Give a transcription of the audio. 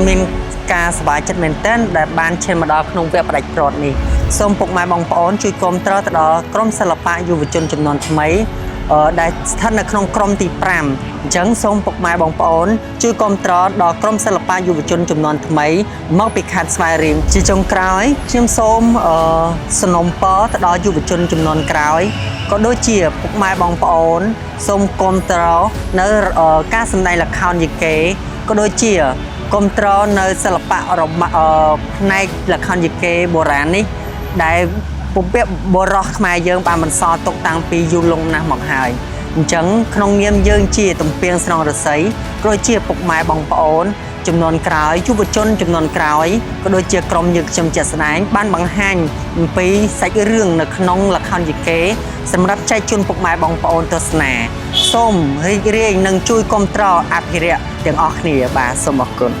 មានការសប្បាយចិត្តមែនទែនដែលបានឈានមកដល់ក្នុងវគ្គបដិប្រតនេះសូមពុកម៉ែបងប្អូនជួយគាំទ្រទៅដល់ក្រុមសិល្បៈយុវជនចំនួនថ្មីដែលស្ថិតនៅក្នុងក្រុមទី5អញ្ចឹងសូមពុកម៉ែបងប្អូនជួយគាំទ្រដល់ក្រុមសិល្បៈយុវជនចំនួនថ្មីមកពីខេត្តស្វាយរៀងជាចុងក្រោយខ្ញុំសូមសំណូមពរទៅដល់យុវជនចំនួនក្រោយក៏ដូចជាពុកម៉ែបងប្អូនសូមគាំទ្រនៅការសម្ដែងល្ខោនយីកេក៏ដូចជាគាំទ្រនៅសិល្បៈរបស់ផ្នែកល្ខោនយីកេបុរាណនេះដែលពុពាក់បរោះខ្មែរយើងបានបន្សល់ទុកតាំងពីយូរលង់ណាស់មកហើយអញ្ចឹងក្នុងនាមយើងជាទំពាំងស្នងរស័យក៏ដូចជាពុកម៉ែបងប្អូនចំនួនក្រោយយុវជនចំនួនក្រោយក៏ដូចជាក្រុមយើងខ្ញុំជាក់ស្ដែងបានបង្ហាញអំពីសាច់រឿងនៅក្នុងល្ខោនយីកេសម្រាប់ចែកជូនពុកម៉ែបងប្អូនទស្សនាសូមរីករាយនិងជួយគាំទ្រអភិរក្សទាំងអស់គ្នាបាទសូមអរគុណ